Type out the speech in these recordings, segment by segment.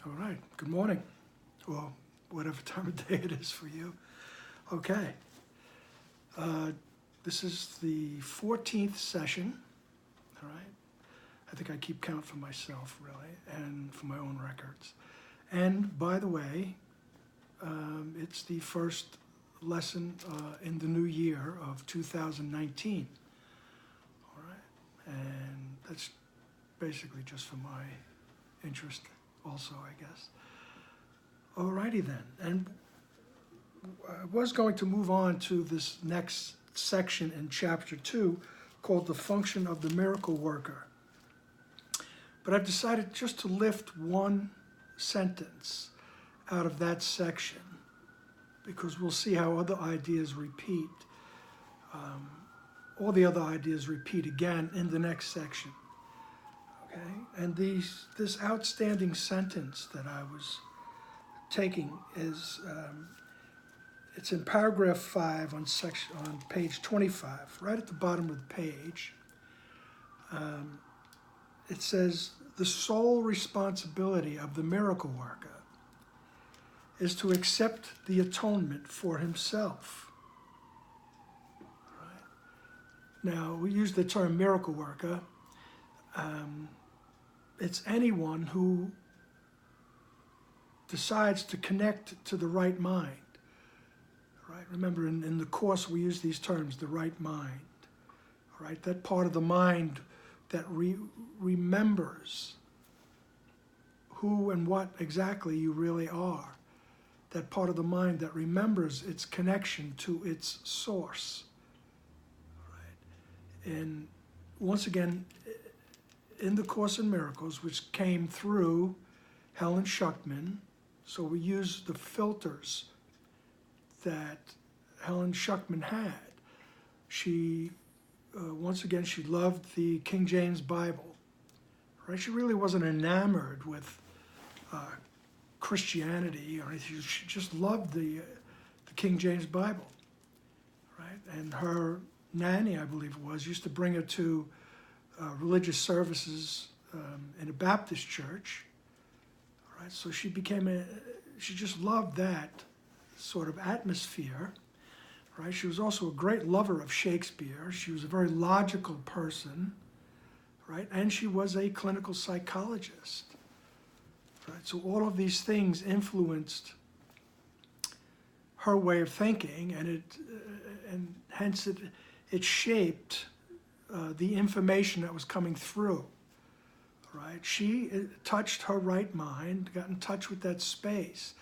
All right, good morning, or whatever time of day it is for you. Okay, this is the 14th session, all right? I think I keep count for myself, really, and for my own records. And by the way, it's the first lesson in the new year of 2019, all right? And that's basically just for my interest also, I guess. Alrighty then, and I was going to move on to this next section in chapter 2 called The Function of the Miracle Worker. But I've decided just to lift one sentence out of that section because we'll see how other ideas repeat. All the other ideas repeat again in the next section. Okay? And this outstanding sentence that I was taking is, it's in paragraph 5 on page 25, right at the bottom of the page. It says, the sole responsibility of the miracle worker is to accept the atonement for himself. Right? Now, we use the term miracle worker. It's anyone who decides to connect to the right mind. Right? Remember, in the course we use these terms, the right mind. Right? That part of the mind that remembers who and what exactly you really are. That part of the mind that remembers its connection to its source. Right? And once again, in the Course in Miracles, which came through Helen Schucman, so we use the filters that Helen Schucman had. She, once again, she loved the King James Bible. Right? She really wasn't enamored with Christianity or anything. She just loved the King James Bible. Right? And her nanny, I believe it was, used to bring her to religious services in a Baptist church. Right? So she just loved that sort of atmosphere. Right? She was also a great lover of Shakespeare. She was a very logical person, right? And she was a clinical psychologist. Right? So all of these things influenced her way of thinking, and hence it shaped the information that was coming through. Right? She touched her right mind, got in touch with that space,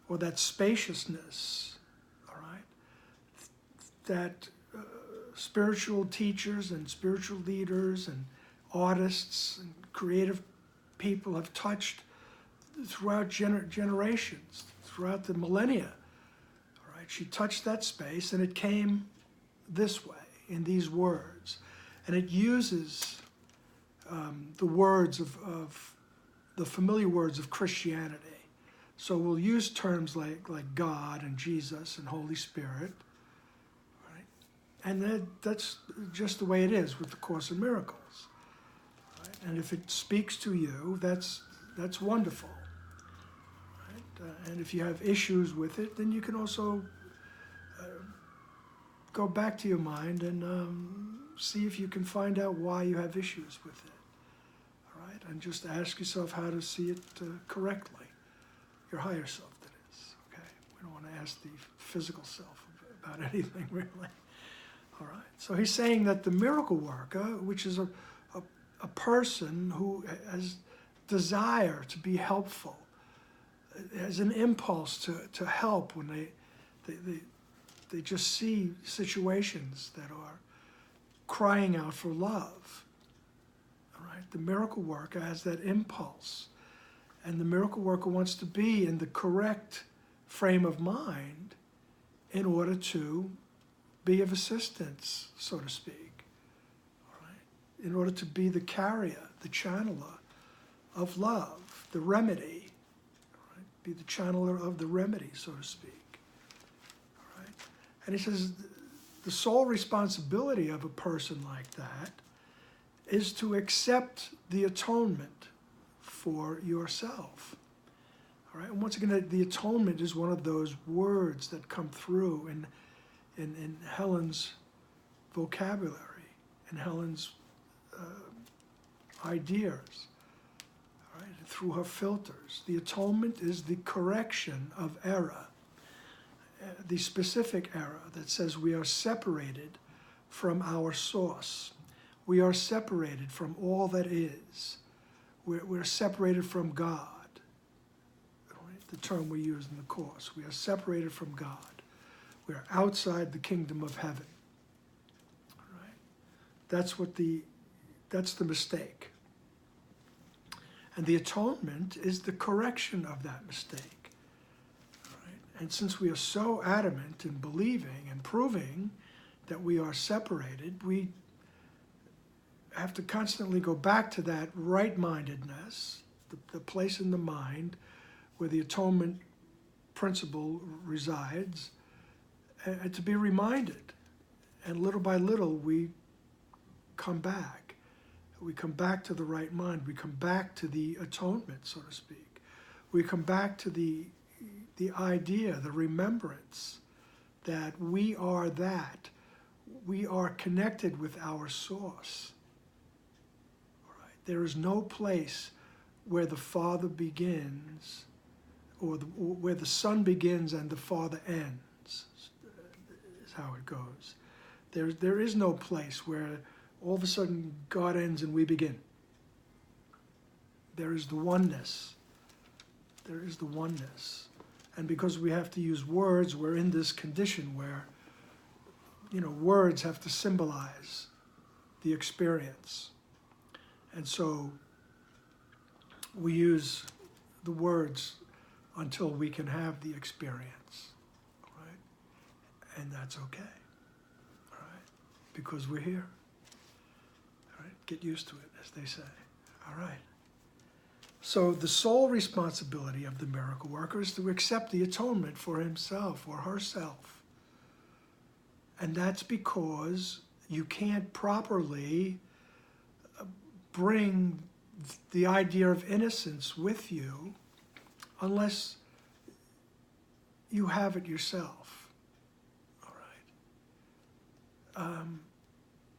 or that spaciousness, all right? That spiritual teachers and spiritual leaders and artists and creative people have touched throughout generations, throughout the millennia, all right? She touched that space, and it came this way, in these words. And it uses the words of the familiar words of Christianity. So we'll use terms like God and Jesus and Holy Spirit, right? And that's just the way it is with the Course in Miracles. Right? And if it speaks to you, that's wonderful. Right? And if you have issues with it, then you can also go back to your mind and see if you can find out why you have issues with it. All right? And just ask yourself how to see it correctly. Your higher self, that is. Okay? We don't want to ask the physical self about anything, really. All right? So he's saying that the miracle worker, which is a person who has desire to be helpful, has an impulse to help when they just see situations that are crying out for love. All right? The miracle worker has that impulse. And the miracle worker wants to be in the correct frame of mind in order to be of assistance, so to speak. All right? In order to be the carrier, the channeler of love, the remedy. All right? Be the channeler of the remedy, so to speak. All right? And he says the sole responsibility of a person like that is to accept the atonement for yourself. All right? And once again, the atonement is one of those words that come through in Helen's vocabulary, in Helen's ideas, all right? Through her filters. The atonement is the correction of error, the specific error that says we are separated from our source. We are separated from all that is. We're separated from God, right? The term we use in the Course. We are separated from God. We are outside the kingdom of heaven. All right? That's the mistake. And the atonement is the correction of that mistake. All right? And since we are so adamant in believing and proving that we are separated, we have to constantly go back to that right-mindedness, the place in the mind where the atonement principle resides, and to be reminded. And little by little, we come back. We come back to the right mind. We come back to the atonement, so to speak. We come back to the idea, the remembrance that we are that. We are connected with our source. There is no place where the Father begins, or where the Son begins and the Father ends, is how it goes. There is no place where all of a sudden God ends and we begin. There is the oneness. There is the oneness. And because we have to use words, we're in this condition where, words have to symbolize the experience. And so we use the words until we can have the experience, all right? And that's okay, all right? Because we're here, all right? Get used to it, as they say, all right? So the sole responsibility of the miracle worker is to accept the atonement for himself or herself. And that's because you can't properly bring the idea of innocence with you unless you have it yourself, all right?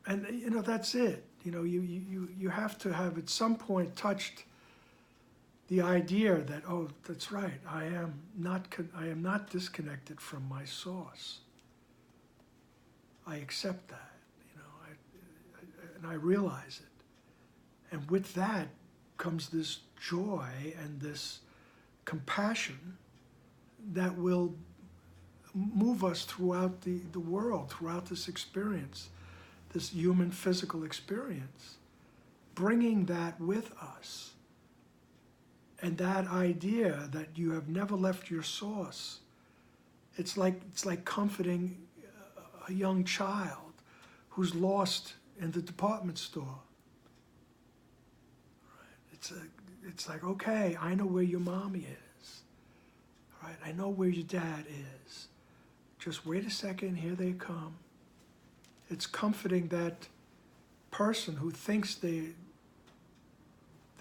And that's it. You have to have at some point touched the idea that, oh, that's right, I am not disconnected from my source. I accept that, and I realize it. And with that comes this joy and this compassion that will move us throughout the world, throughout this experience, this human physical experience, bringing that with us. And that idea that you have never left your source, it's like comforting a young child who's lost in the department store. It's like, okay, I know where your mommy is. All right, I know where your dad is. Just wait a second, here they come. It's comforting that person who thinks they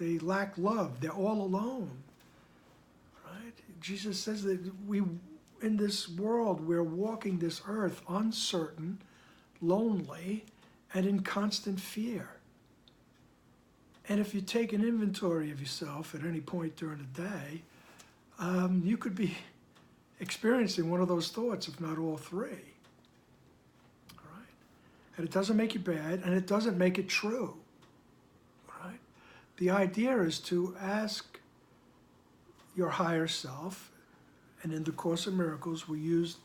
lack love. They're all alone. Right? Jesus says that in this world, we're walking this earth uncertain, lonely, and in constant fear. And if you take an inventory of yourself at any point during the day, you could be experiencing one of those thoughts, if not all three. All right? And it doesn't make you bad, and it doesn't make it true. All right? The idea is to ask your higher self, and in the Course in Miracles, we use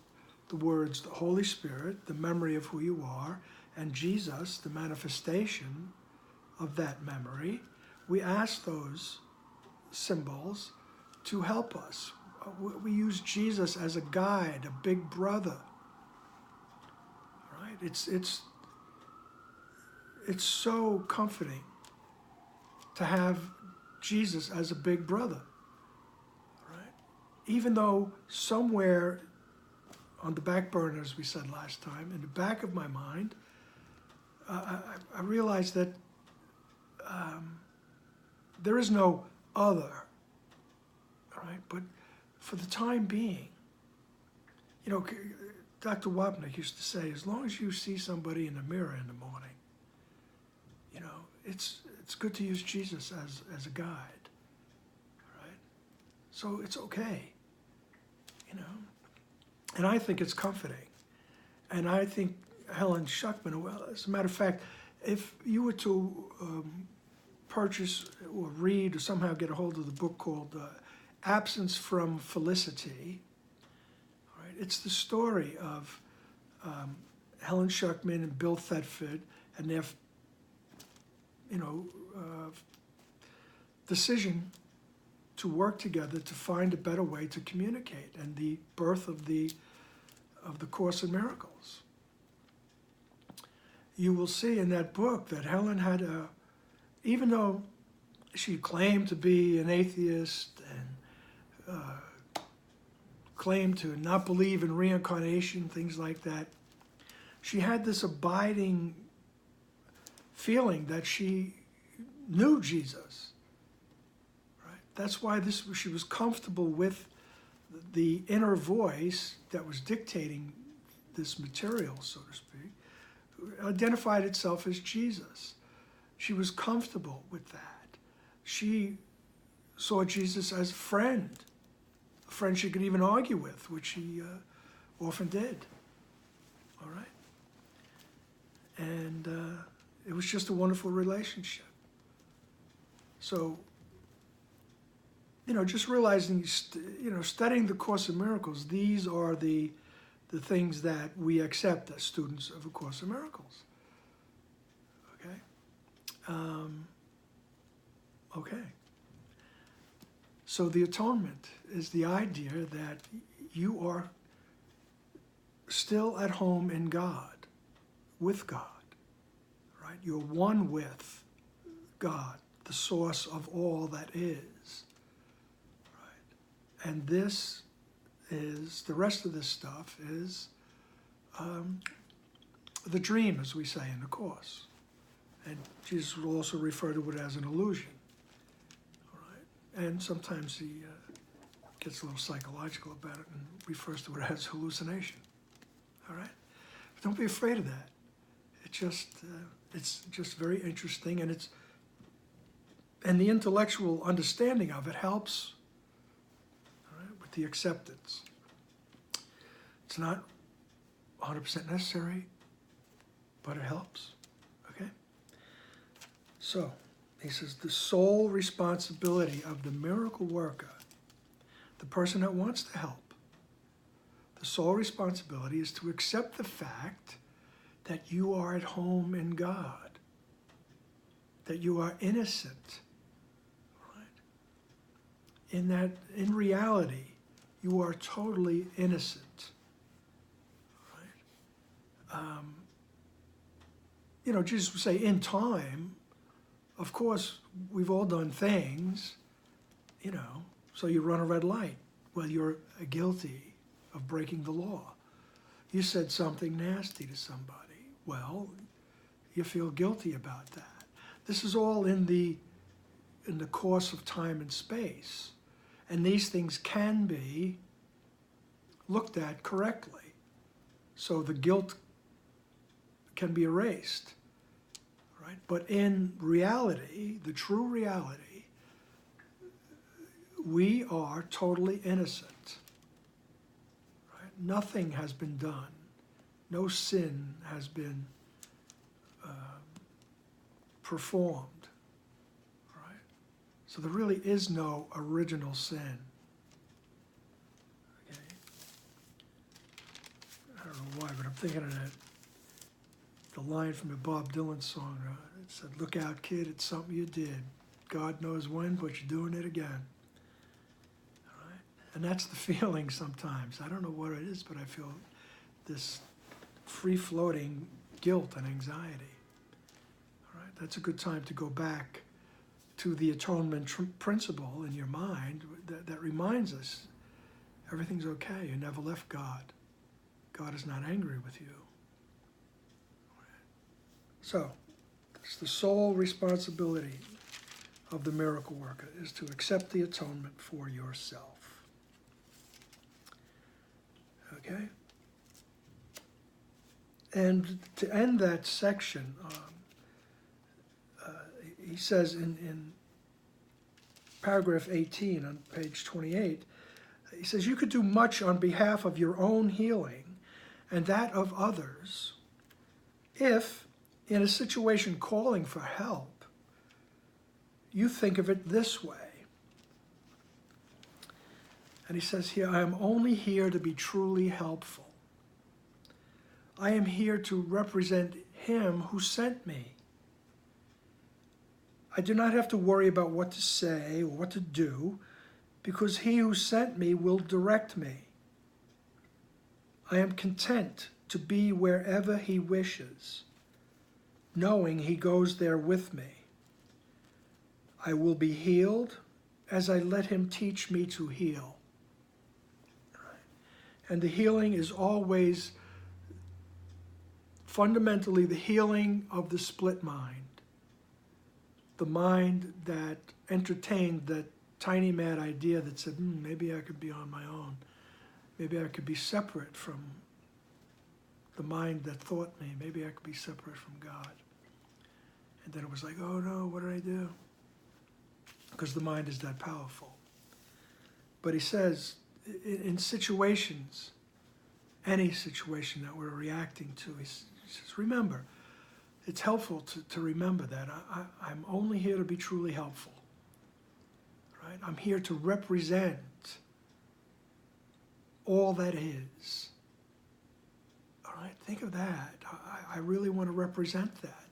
the words, the Holy Spirit, the memory of who you are, and Jesus, the manifestation of that memory. We ask those symbols to help us. We use Jesus as a guide, a big brother. Right? It's so comforting to have Jesus as a big brother. Right? Even though somewhere on the back burner, as we said last time, in the back of my mind, I realized that there is no other, all right? But for the time being. You know, Dr. Wapnick used to say, as long as you see somebody in the mirror in the morning, you know, it's good to use Jesus as a guide, right? So it's okay, you know. And I think it's comforting. And I think Helen Schuckman, well, as a matter of fact, if you were to purchase or read or somehow get a hold of the book called Absence from Felicity, right? It's the story of Helen Schuckman and Bill Thetford and their, you know, decision to work together to find a better way to communicate, and the birth of the Course in Miracles. You will see in that book that Helen had even though she claimed to be an atheist and claimed to not believe in reincarnation, things like that, she had this abiding feeling that she knew Jesus. Right? That's why she was comfortable with the inner voice that was dictating this material, so to speak, identified itself as Jesus. She was comfortable with that. She saw Jesus as a friend she could even argue with, which she often did. All right? And it was just a wonderful relationship. So, you know, just realizing, you know, studying the Course in Miracles, these are the things that we accept as students of A Course in Miracles. Okay? Okay. So the atonement is the idea that you are still at home in God, with God, right? You're one with God, the source of all that is, right? And this is, the rest of this stuff is the dream, as we say in the Course. And Jesus will also refer to it as an illusion. All right? And sometimes he gets a little psychological about it and refers to it as hallucination. All right? But don't be afraid of that. It's just very interesting, and the intellectual understanding of it helps, all right, with the acceptance. It's not 100% necessary, but it helps. Okay? So, he says, the sole responsibility of the miracle worker, the person that wants to help, the sole responsibility is to accept the fact that you are at home in God, that you are innocent, right? In reality, you are totally innocent, right? You know, Jesus would say, in time, of course, we've all done things, you know, so you run a red light. Well, you're guilty of breaking the law. You said something nasty to somebody. Well, you feel guilty about that. This is all in the course of time and space. And these things can be looked at correctly. So the guilt can be erased. Right? But in reality, the true reality, we are totally innocent. Right? Nothing has been done. No sin has been performed. Right? So there really is no original sin. Okay? I don't know why, but I'm thinking of the line from the Bob Dylan song. It said, "Look out, kid, it's something you did. God knows when, but you're doing it again." All right? And that's the feeling sometimes. I don't know what it is, but I feel this free-floating guilt and anxiety. All right? That's a good time to go back to the atonement principle in your mind that reminds us everything's okay. You never left God. God is not angry with you. So, it's the sole responsibility of the miracle worker is to accept the atonement for yourself. Okay? And to end that section, he says in paragraph 18 on page 28, he says, you could do much on behalf of your own healing and that of others if, in a situation calling for help, you think of it this way. And he says here, I am only here to be truly helpful. I am here to represent him who sent me. I do not have to worry about what to say or what to do, because he who sent me will direct me. I am content to be wherever he wishes, knowing he goes there with me. I will be healed as I let him teach me to heal. And the healing is always fundamentally the healing of the split mind. The mind that entertained that tiny mad idea that said, maybe I could be on my own. Maybe I could be separate from the mind that thought me. Maybe I could be separate from God. And then it was like, oh no, what did I do? Because the mind is that powerful. But he says, in situations, any situation that we're reacting to, he says, remember, it's helpful to remember that. I'm only here to be truly helpful. Right? I'm here to represent all that is. All right? Think of that. I really want to represent that.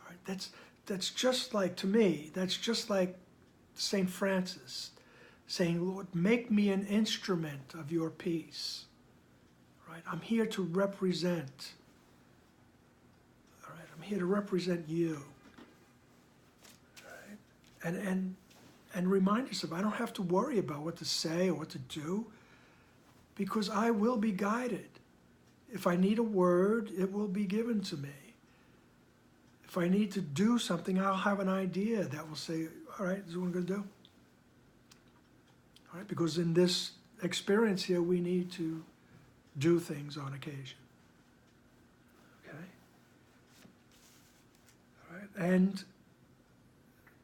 All right? That's just like, to me, that's just like St. Francis saying, Lord, make me an instrument of your peace. Right? I'm here to represent. All right? I'm here to represent you. Right? And remind yourself, I don't have to worry about what to say or what to do, because I will be guided. If I need a word, it will be given to me. If I need to do something, I'll have an idea that will say, all right, this is what I'm going to do. All right, because in this experience here, we need to do things on occasion. Okay? All right, and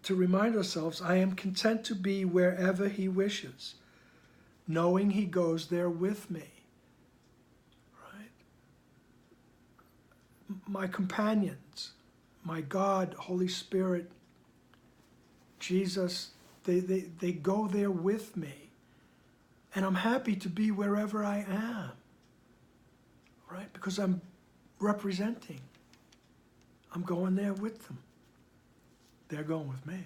to remind ourselves, I am content to be wherever he wishes, knowing he goes there with me. Right? My companions, my God, Holy Spirit, Jesus, they go there with me. And I'm happy to be wherever I am. Right? Because I'm representing. I'm going there with them. They're going with me.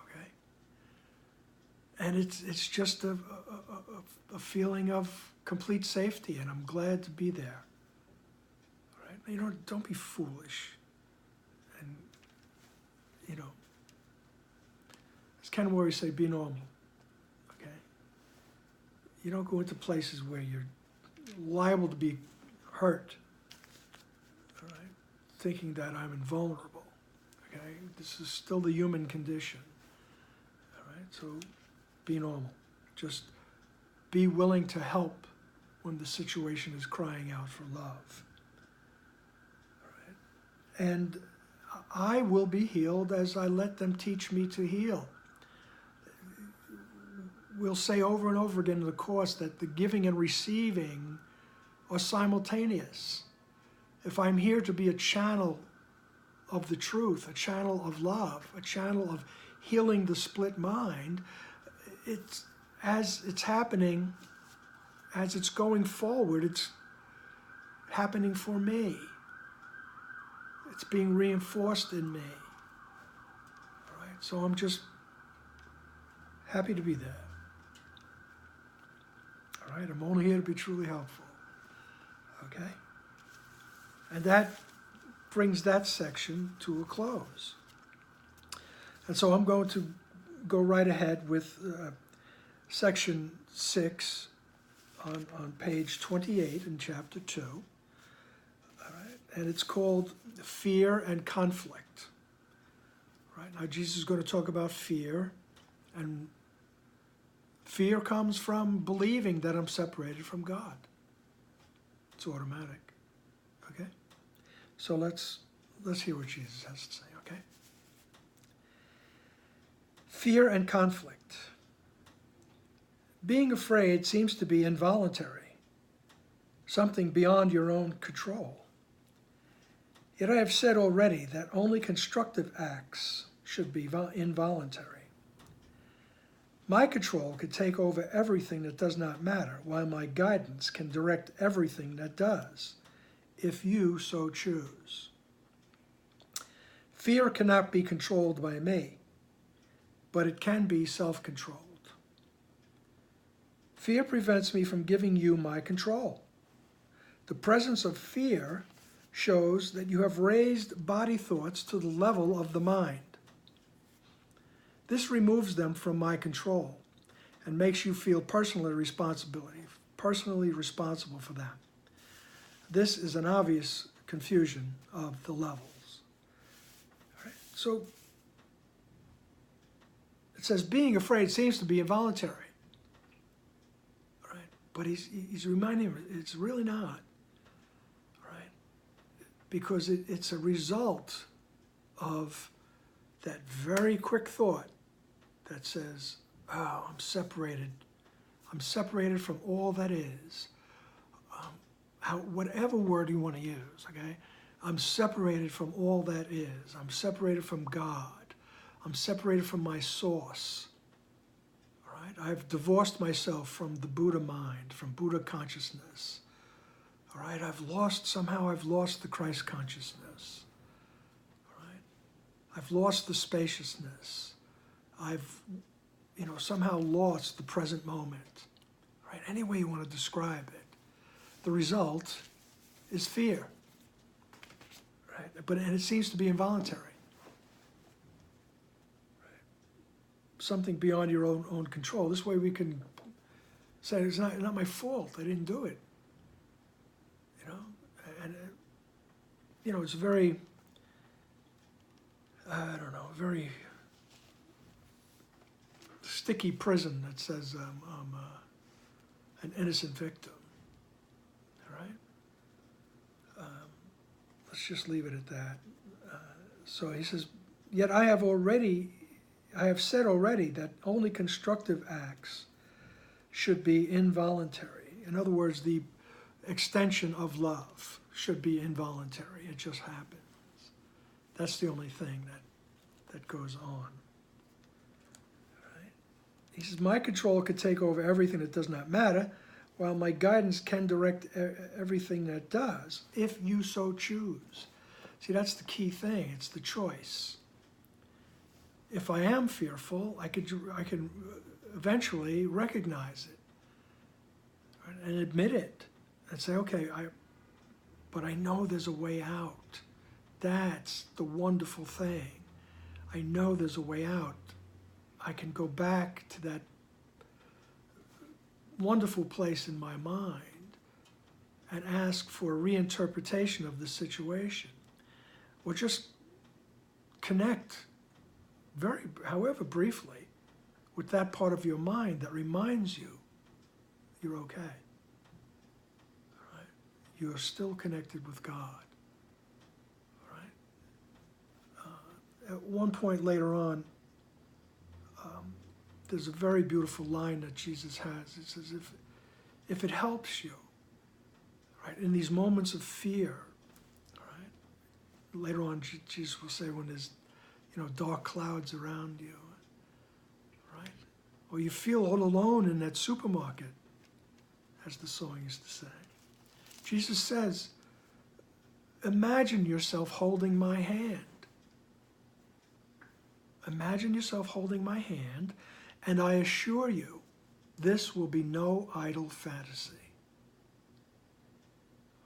Okay? And it's just a feeling of complete safety, and I'm glad to be there. Right? You know, don't be foolish. And, you know, as Ken Warry say, be normal. Okay? You don't go into places where you're liable to be hurt. All right? Thinking that I'm invulnerable. Okay? This is still the human condition. All right? So be normal. Just be willing to help when the situation is crying out for love. All right? And I will be healed as I let them teach me to heal. We'll say over and over again in the Course that the giving and receiving are simultaneous. If I'm here to be a channel of the truth, a channel of love, a channel of healing the split mind, it's as it's happening, as it's going forward, it's happening for me. It's being reinforced in me. All right? So I'm just happy to be there. All right? I'm only here to be truly helpful. Okay? And that brings that section to a close. And so I'm going to go right ahead with section 6 on page 28 in chapter 2. All right? And it's called Fear and Conflict. Right? Now Jesus is going to talk about fear, and fear comes from believing that I'm separated from God. It's automatic. Okay? So let's hear what Jesus has to say, okay? Fear and conflict. Being afraid seems to be involuntary, something beyond your own control. Yet I have said already that only constructive acts should be involuntary. My control could take over everything that does not matter, while my guidance can direct everything that does, if you so choose. Fear cannot be controlled by me, but it can be self-controlled. Fear prevents me from giving you my control. The presence of fear shows that you have raised body thoughts to the level of the mind. This removes them from my control and makes you feel personally responsible for them. This is an obvious confusion of the levels. All right. So it says being afraid seems to be involuntary. All right. But he's reminding him it's really not. All right. Because it's a result of that very quick thought that says, oh, I'm separated. I'm separated from all that is. Whatever word you want to use, okay? I'm separated from all that is. I'm separated from God. I'm separated from my source. All right? I've divorced myself from the Buddha mind, from Buddha consciousness. All right? Somehow I've lost the Christ consciousness. All right? I've lost the spaciousness. I've, somehow lost the present moment. Right? Any way you want to describe it. The result is fear. Right? And it seems to be involuntary. Right? Something beyond your own control. This way we can say it's not my fault. I didn't do it. And it's very, very sticky prison that says I'm an innocent victim. All right? Let's just leave it at that. So he says, yet I have said already that only constructive acts should be involuntary. In other words, the extension of love should be involuntary. It just happens. That's the only thing that goes on. He says, my control could take over everything that does not matter, while my guidance can direct everything that does, if you so choose. See, that's the key thing. It's the choice. If I am fearful, I can eventually recognize it, right, and admit it and say, okay, but I know there's a way out. That's the wonderful thing. I know there's a way out. I can go back to that wonderful place in my mind and ask for a reinterpretation of the situation. Or just connect, however briefly, with that part of your mind that reminds you you're okay. All right? You're still connected with God. All right? At one point later on, there's a very beautiful line that Jesus has. It says, if it helps you, right, in these moments of fear, right, later on Jesus will say when there's, dark clouds around you, right, or you feel all alone in that supermarket, as the song used to say. Jesus says, imagine yourself holding my hand. Imagine yourself holding my hand, and I assure you, this will be no idle fantasy.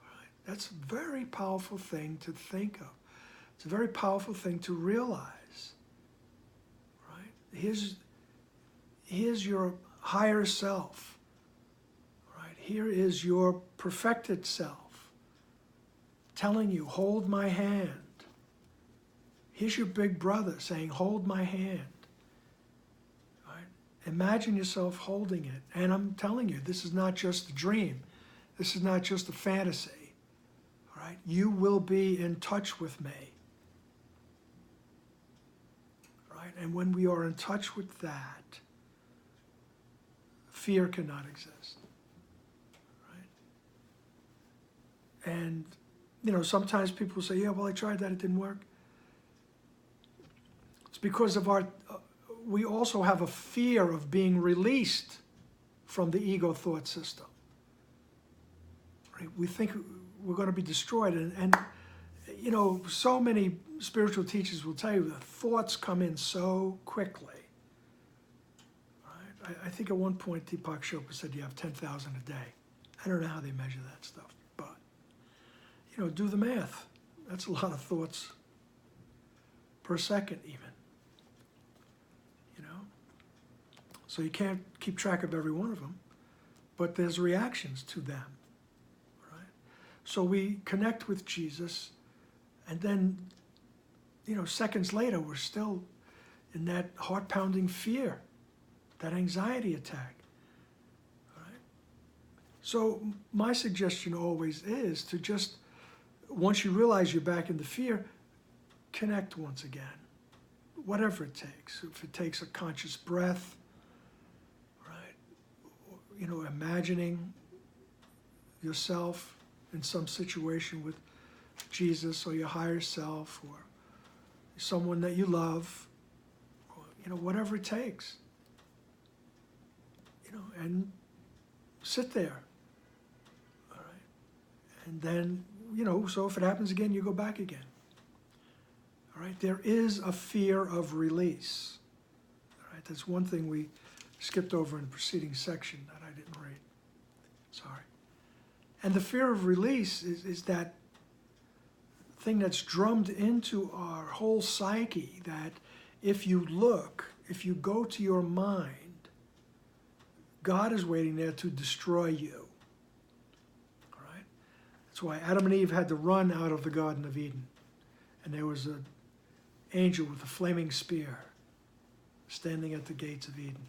Right? That's a very powerful thing to think of. It's a very powerful thing to realize. Right? Here's your higher self. Right? Here is your perfected self telling you, hold my hand. Here's your big brother saying, hold my hand. Right? Imagine yourself holding it. And I'm telling you, this is not just a dream. This is not just a fantasy. All right? You will be in touch with me. Right? And when we are in touch with that, fear cannot exist. Right? And, sometimes people say, yeah, well, I tried that, it didn't work. It's because of we also have a fear of being released from the ego thought system. Right? We think we're going to be destroyed. And so many spiritual teachers will tell you that thoughts come in so quickly. Right? I think at one point Deepak Chopra said you have 10,000 a day. I don't know how they measure that stuff, but, do the math. That's a lot of thoughts per second even. So you can't keep track of every one of them, but there's reactions to them. Right? So we connect with Jesus, and then, seconds later, we're still in that heart-pounding fear, that anxiety attack. Right? So my suggestion always is to just, once you realize you're back in the fear, connect once again, whatever it takes. If it takes a conscious breath, imagining yourself in some situation with Jesus or your higher self or someone that you love, or, whatever it takes, and sit there, all right? And then, so if it happens again, you go back again, all right? There is a fear of release, all right? That's one thing we skipped over in the preceding section that I didn't read. Sorry. And the fear of release is that thing that's drummed into our whole psyche that if you go to your mind, God is waiting there to destroy you. All right? That's why Adam and Eve had to run out of the Garden of Eden. And there was an angel with a flaming spear standing at the gates of Eden.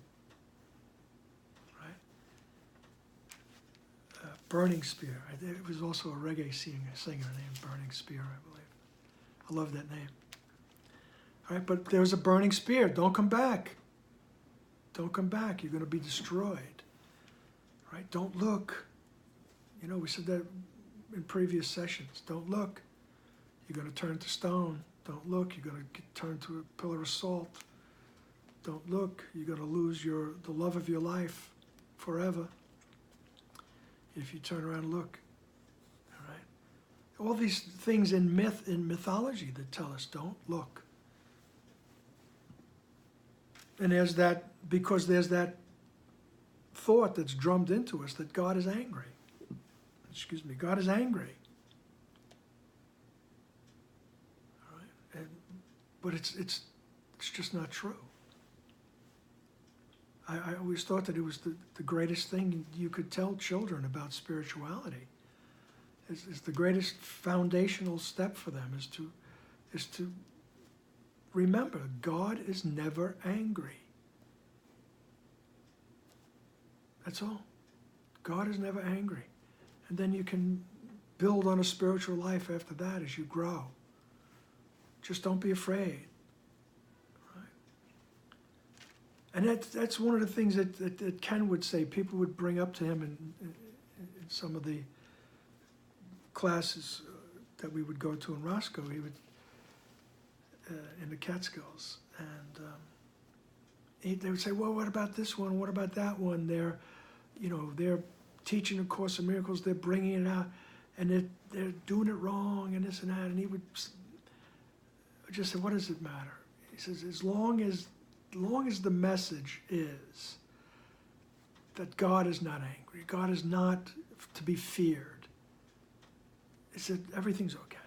Burning Spear. It was also a reggae singer named Burning Spear, I believe. I love that name. All right, but there was a burning spear. Don't come back. Don't come back. You're going to be destroyed. All right, don't look. We said that in previous sessions. Don't look. You're going to turn to stone. Don't look. You're going to turn to a pillar of salt. Don't look. You're going to lose the love of your life forever if you turn around and look. All right? All these things in mythology that tell us don't look. And because there's that thought that's drummed into us that God is angry. God is angry. All right? But it's just not true. I always thought that it was the greatest thing you could tell children about spirituality. Is the greatest foundational step for them is to remember God is never angry. That's all. God is never angry. And then you can build on a spiritual life after that as you grow. Just don't be afraid. And that's one of the things that Ken would say. People would bring up to him in some of the classes that we would go to in Roscoe. He would in the Catskills, and they would say, "Well, what about this one? What about that one? They're teaching a Course in Miracles. They're bringing it out, and they're doing it wrong, and this and that." And he would just say, "What does it matter?" He says, as long as the message is that God is not angry, God is not to be feared, he said, everything's okay.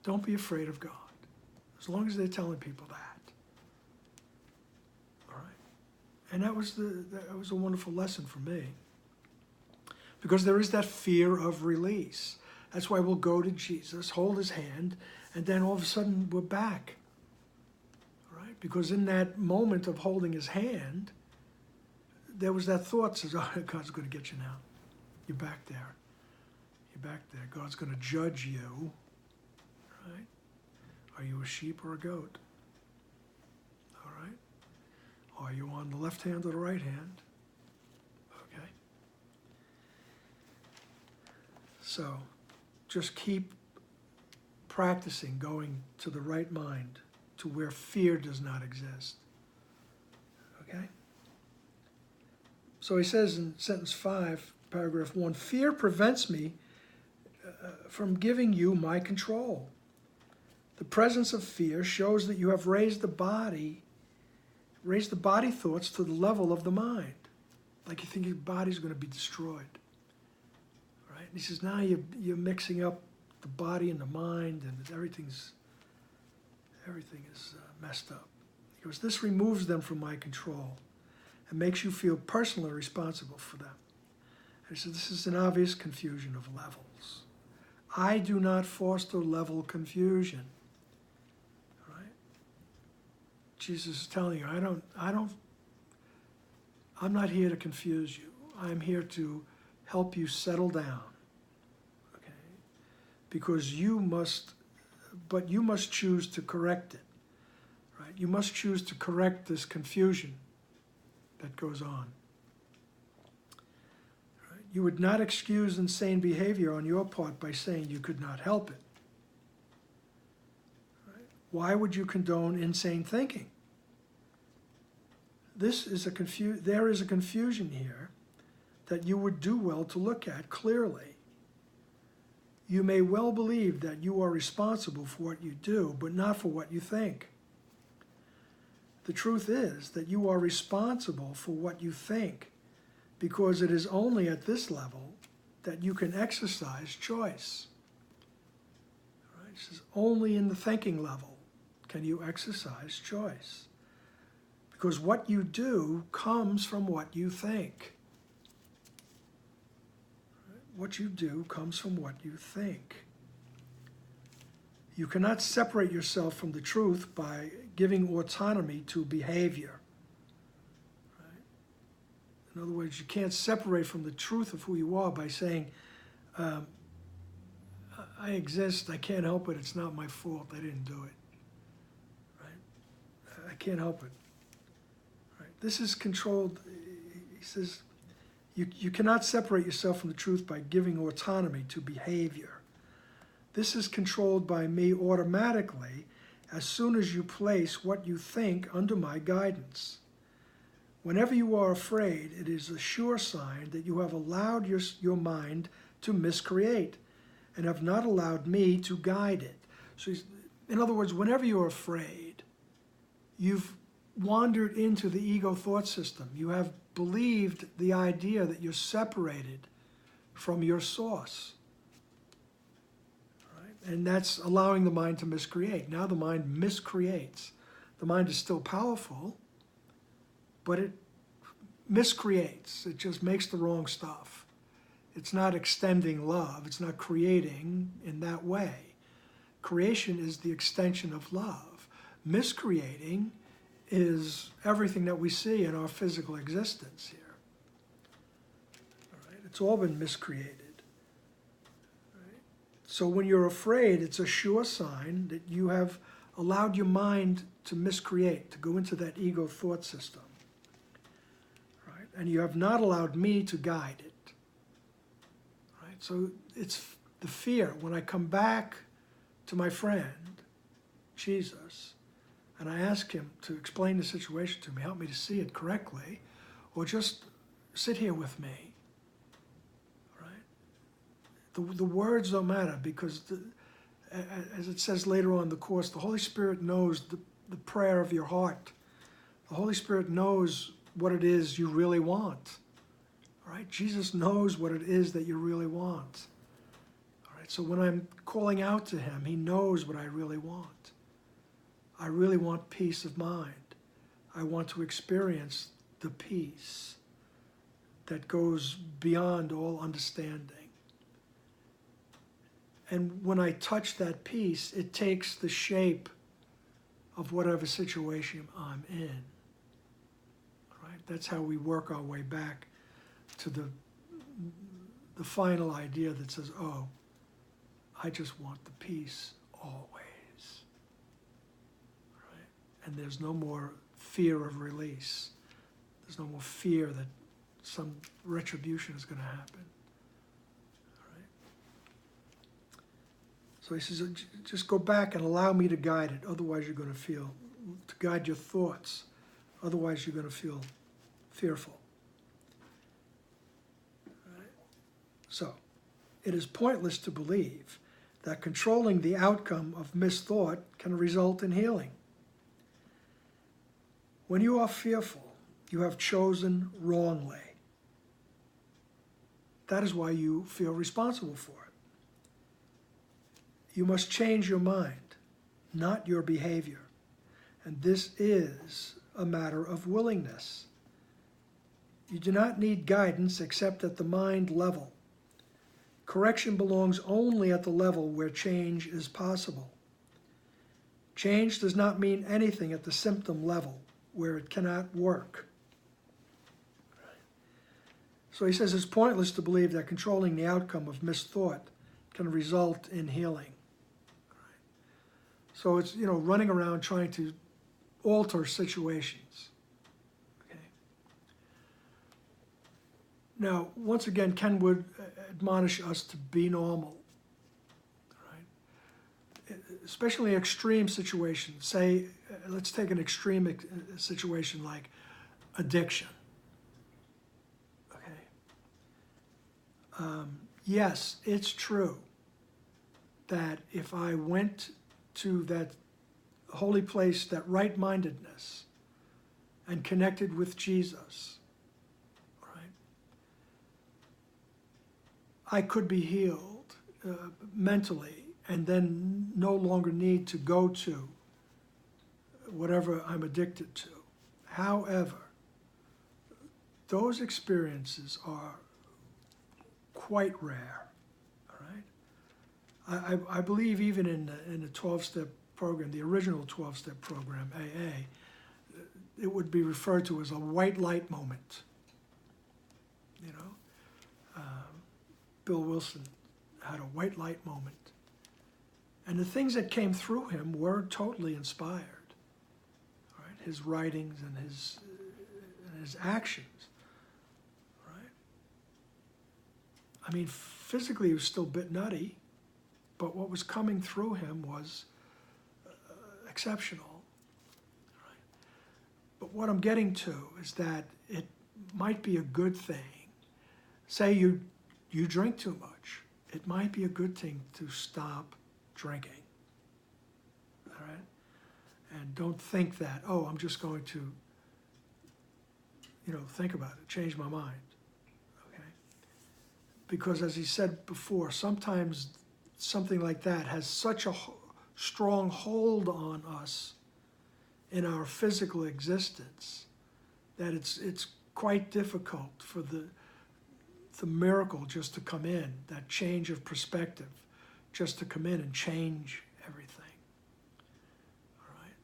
Don't be afraid of God, as long as they're telling people that. All right? And that was a wonderful lesson for me, because there is that fear of release. That's why we'll go to Jesus, hold his hand, and then all of a sudden we're back. Because in that moment of holding his hand, there was that thought says, "Oh, God's going to get you now." You're back there. You're back there. God's going to judge you, right? Are you a sheep or a goat? All right? Are you on the left hand or the right hand? Okay. So just keep practicing going to the right mind, to where fear does not exist. Okay? So he says in sentence 5, paragraph 1, fear prevents me from giving you my control. The presence of fear shows that you have raised the body thoughts to the level of the mind. Like you think your body's going to be destroyed. Right? And he says, now you're mixing up the body and the mind, and everything is messed up. He goes, this removes them from my control and makes you feel personally responsible for them. And he says, this is an obvious confusion of levels. I do not foster level confusion. Right? Jesus is telling you, I'm not here to confuse you. I'm here to help you settle down. Okay? Because you must choose to correct it. Right? You must choose to correct this confusion that goes on. Right? You would not excuse insane behavior on your part by saying you could not help it. Right? Why would you condone insane thinking? There is a confusion here that you would do well to look at clearly. You may well believe that you are responsible for what you do, but not for what you think. The truth is that you are responsible for what you think, because it is only at this level that you can exercise choice. Right? It says only in the thinking level can you exercise choice. Because what you do comes from what you think. Right? What you do comes from what you think. You cannot separate yourself from the truth by giving autonomy to behavior. Right? In other words, you can't separate from the truth of who you are by saying, I exist, I can't help it, it's not my fault, I didn't do it. Right? I can't help it. Right? This is controlled, he says, you cannot separate yourself from the truth by giving autonomy to behavior. This is controlled by me automatically as soon as you place what you think under my guidance. Whenever you are afraid, it is a sure sign that you have allowed your mind to miscreate and have not allowed me to guide it. So, in other words, whenever you're afraid, you've wandered into the ego thought system. You have believed the idea that you're separated from your source. And that's allowing the mind to miscreate. Now the mind miscreates. The mind is still powerful, but it miscreates. It just makes the wrong stuff. It's not extending love. It's not creating in that way. Creation is the extension of love. Miscreating is everything that we see in our physical existence here. All right? It's all been miscreated. So when you're afraid, it's a sure sign that you have allowed your mind to miscreate, to go into that ego thought system. Right? And you have not allowed me to guide it. Right? So it's the fear. When I come back to my friend, Jesus, and I ask him to explain the situation to me, help me to see it correctly, or just sit here with me. The words don't matter, because, as it says later on in the Course, the Holy Spirit knows the prayer of your heart. The Holy Spirit knows what it is you really want. All right? Jesus knows what it is that you really want. All right? So when I'm calling out to him, he knows what I really want. I really want peace of mind. I want to experience the peace that goes beyond all understanding. And when I touch that peace, it takes the shape of whatever situation I'm in. Right? That's how we work our way back to the final idea that says, oh, I just want the peace always. Right? And there's no more fear of release. There's no more fear that some retribution is going to happen. All right? So he says, just go back and allow me to guide it. Otherwise you're going to guide your thoughts. Otherwise you're going to feel fearful. All right? So, it is pointless to believe that controlling the outcome of misthought can result in healing. When you are fearful, you have chosen wrongly. That is why you feel responsible for it. You must change your mind, not your behavior. And this is a matter of willingness. You do not need guidance except at the mind level. Correction belongs only at the level where change is possible. Change does not mean anything at the symptom level, where it cannot work. So he says it's pointless to believe that controlling the outcome of misthought can result in healing. So it's, running around trying to alter situations. Okay. Now, once again, Ken would admonish us to be normal. Right? Especially extreme situations. Say, let's take an extreme situation like addiction. Yes, it's true that if I went to that holy place, that right-mindedness, and connected with Jesus, right, I could be healed mentally and then no longer need to go to whatever I'm addicted to. However, those experiences are quite rare, all right? I believe even in the 12-step program, the original 12-step program, AA, it would be referred to as a white light moment. Bill Wilson had a white light moment. And the things that came through him were totally inspired, all right? His writings and his actions. I mean, physically he was still a bit nutty, but what was coming through him was exceptional. Right? But what I'm getting to is that it might be a good thing. Say you drink too much. It might be a good thing to stop drinking. All right? And don't think that, oh, I'm just going to, think about it, change my mind. Because as he said before, sometimes something like that has such a strong hold on us in our physical existence that it's quite difficult for the miracle just to come in, that change of perspective, just to come in and change everything. All right?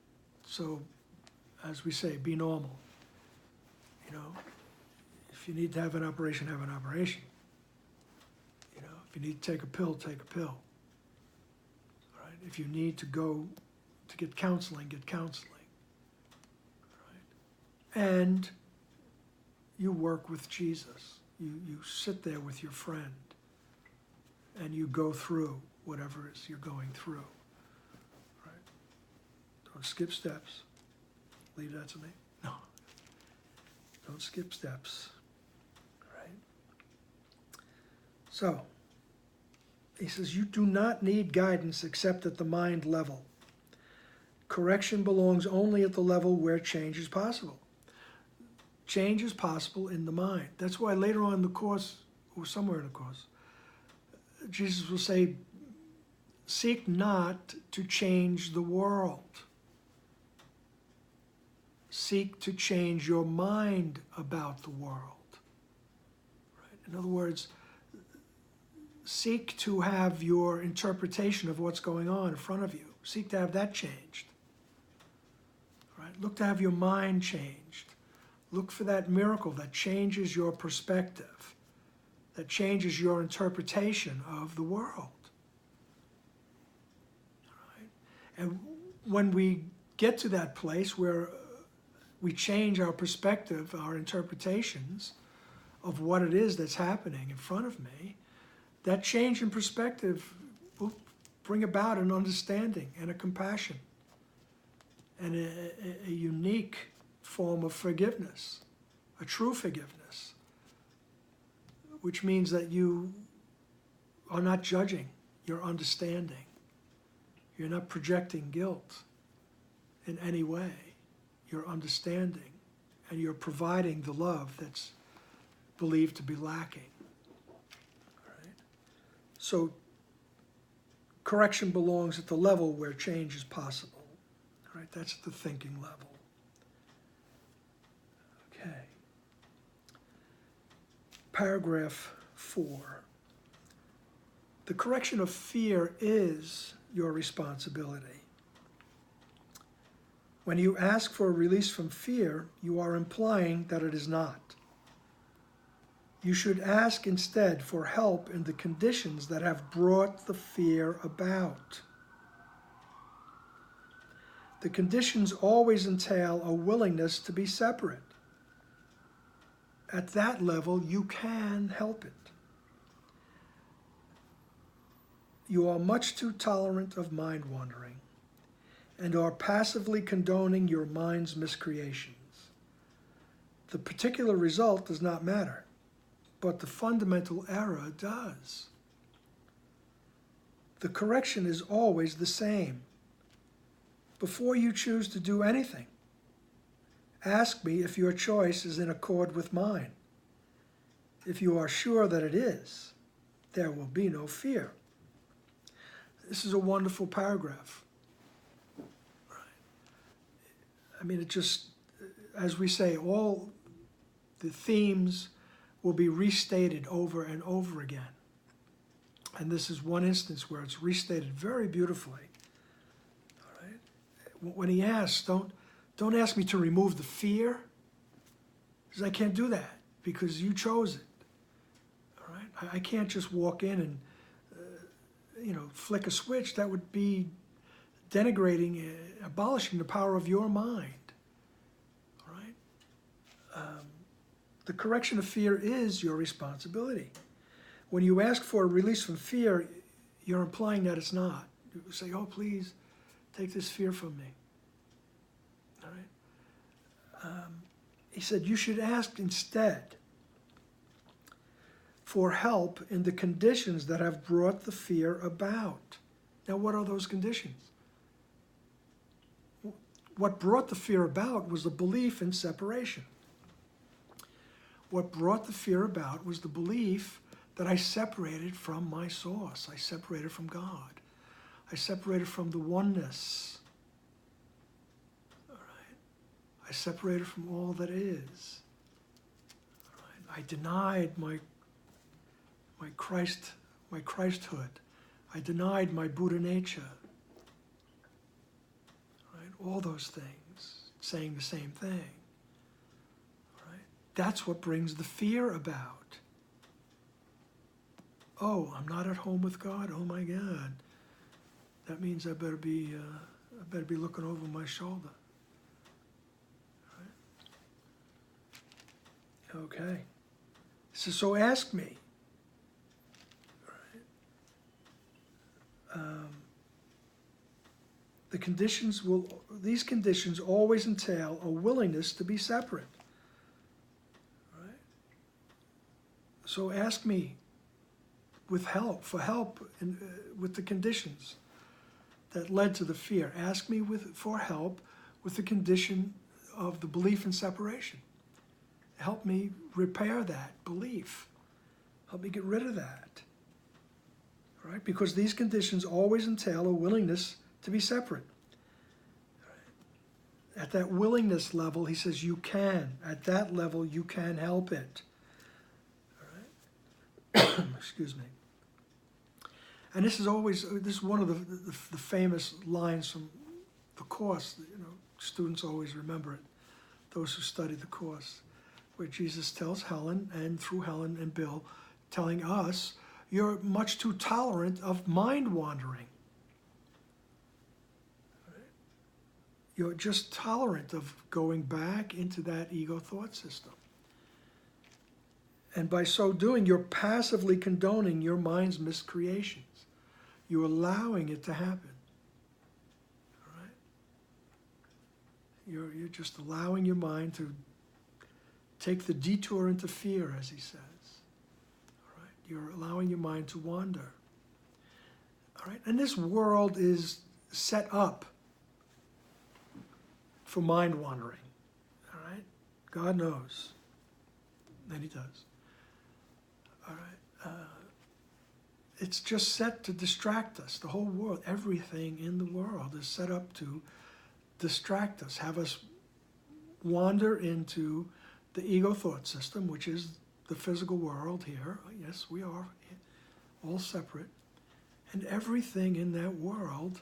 So, as we say, be normal. If you need to have an operation, have an operation. If you need to take a pill, take a pill. All right? If you need to go to get counseling, get counseling. All right? And you work with Jesus. You sit there with your friend and you go through whatever it is you're going through. All right? Don't skip steps. Leave that to me. No. Don't skip steps. All right? So, he says, you do not need guidance except at the mind level. Correction belongs only at the level where change is possible. Change is possible in the mind. That's why later on in the course, or somewhere in the course, Jesus will say, seek not to change the world. Seek to change your mind about the world. Right? In other words, seek to have your interpretation of what's going on in front of you. Seek to have that changed. Right? Look to have your mind changed. Look for that miracle that changes your perspective. that changes your interpretation of the world. All right? And when we get to that place where we change our perspective, our interpretations of what it is that's happening in front of me, that change in perspective will bring about an understanding and a compassion and a unique form of forgiveness, a true forgiveness, which means that you are not judging, you're understanding. You're not projecting guilt in any way. You're understanding, and you're providing the love that's believed to be lacking. All right? So correction belongs at the level where change is possible. All right? That's at the thinking level. Okay. Paragraph 4. The correction of fear is your responsibility. When you ask for a release from fear, you are implying that it is not. You should ask instead for help in the conditions that have brought the fear about. The conditions always entail a willingness to be separate. At that level, you can help it. You are much too tolerant of mind wandering and are passively condoning your mind's miscreations. The particular result does not matter, but the fundamental error does. The correction is always the same. Before you choose to do anything, ask me if your choice is in accord with mine. If you are sure that it is, there will be no fear. This is a wonderful paragraph. I mean, it just, as we say, all the themes will be restated over and over again. And this is one instance where it's restated very beautifully. All right? When he asks, don't ask me to remove the fear, because I can't do that, because you chose it. All right? I can't just walk in and flick a switch. That would be denigrating, abolishing the power of your mind. All right? The correction of fear is your responsibility. When you ask for a release from fear, you're implying that it's not. You say, oh, please, take this fear from me. All right? He said, you should ask instead for help in the conditions that have brought the fear about. Now, what are those conditions? What brought the fear about was the belief in separation. What brought the fear about was the belief that I separated from my source. I separated from God. I separated from the oneness. All right? I separated from all that is. All right? I denied my Christhood. I denied my Buddha nature. All those things, saying the same thing. All right? That's what brings the fear about. Oh, I'm not at home with God. Oh my God, that means I better be looking over my shoulder. All right? Okay. So ask me. All right? These conditions always entail a willingness to be separate. Right? So ask me for help with the conditions that led to the fear. Ask me for help with the condition of the belief in separation. Help me repair that belief. Help me get rid of that. All right? Because these conditions always entail a willingness to be separate. At that willingness level, he says, you can. At that level, you can help it. All right? Excuse me. And this is one of the famous lines from the Course. Students always remember it, those who study the Course, where Jesus tells Helen, and through Helen and Bill, telling us you're much too tolerant of mind wandering. You're just tolerant of going back into that ego thought system. And by so doing, you're passively condoning your mind's miscreations. You're allowing it to happen. All right? You're just allowing your mind to take the detour into fear, as he says. All right? You're allowing your mind to wander. All right? And this world is set up for mind wandering. All right? God knows. And he does. All right? It's just set to distract us. The whole world, everything in the world is set up to distract us, have us wander into the ego thought system, which is the physical world here. Yes, we are all separate. And everything in that world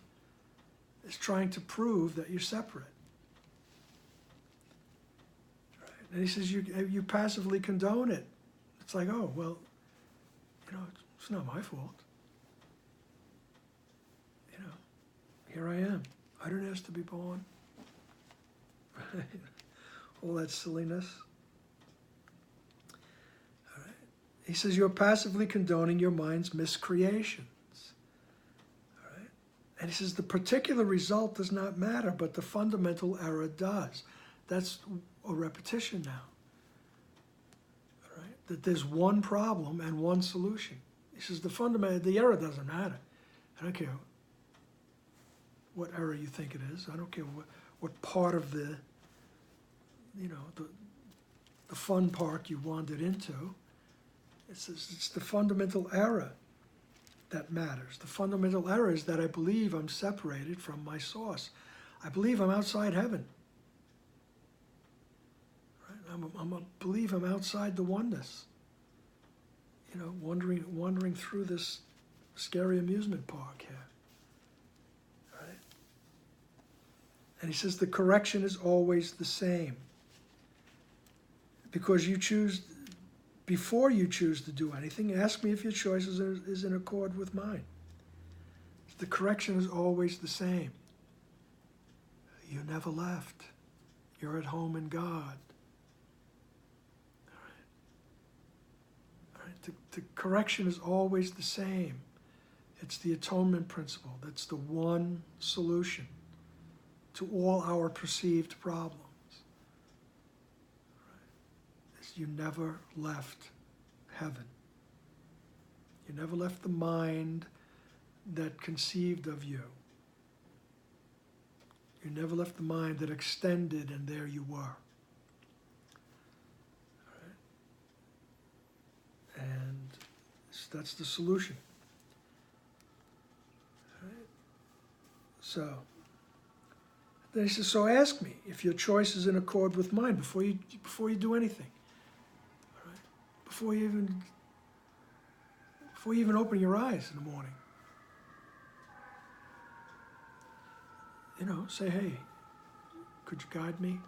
is trying to prove that you're separate. Right? And he says you passively condone it. It's like, oh, well, it's not my fault. Here I am. I didn't ask to be born. All that silliness. All right. He says you're passively condoning your mind's miscreations. All right. And he says the particular result does not matter, but the fundamental error does. That's a repetition now. All right. That there's one problem and one solution. He says the error doesn't matter. I don't care what error you think it is. I don't care what part of the fun park you wandered into. It's the fundamental error that matters. The fundamental error is that I believe I'm separated from my source. I believe I'm outside heaven. Right? I believe I'm outside the oneness. Wandering through this scary amusement park here. Right? And he says the correction is always the same. Because before you choose to do anything, ask me if your choice is in accord with mine. The correction is always the same. You never left. You're at home in God. The correction is always the same. It's the atonement principle. That's the one solution to all our perceived problems. You never left heaven. You never left the mind that conceived of you. You never left the mind that extended, and there you were. And that's the solution. Right? So, then he says, so ask me if your choice is in accord with mine before you do anything. All right? Before you even open your eyes in the morning. Say, hey, could you guide me?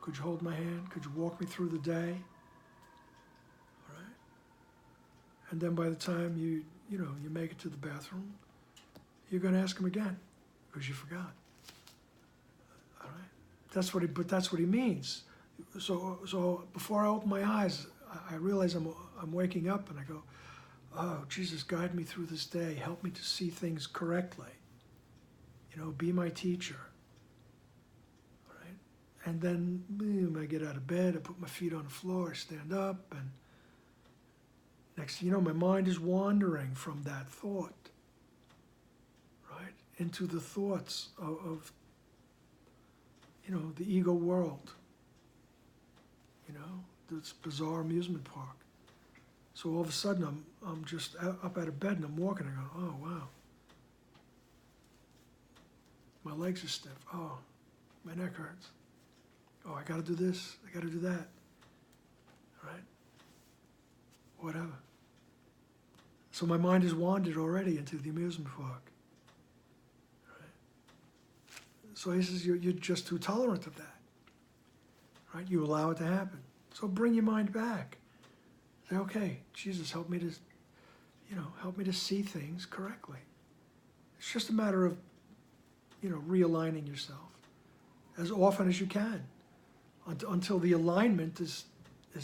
Could you hold my hand? Could you walk me through the day? And then by the time you make it to the bathroom, you're going to ask him again because you forgot. All right, that's what he means. So before I open my eyes, I realize I'm waking up, and I go, oh, Jesus, guide me through this day. Help me to see things correctly. Be my teacher. All right, and then I get out of bed, I put my feet on the floor, I stand up, and next thing you know, my mind is wandering from that thought, right, into the thoughts of the ego world, this bizarre amusement park. So all of a sudden, I'm just up out of bed and I'm walking. I go, oh wow, my legs are stiff. Oh, my neck hurts. Oh, I got to do this. I got to do that. All right, whatever. So my mind has wandered already into the amusement park. Right? So he says, you're just too tolerant of that. Right? You allow it to happen. So bring your mind back. Say, okay, Jesus, help me to, help me to see things correctly. It's just a matter of, realigning yourself as often as you can until the alignment is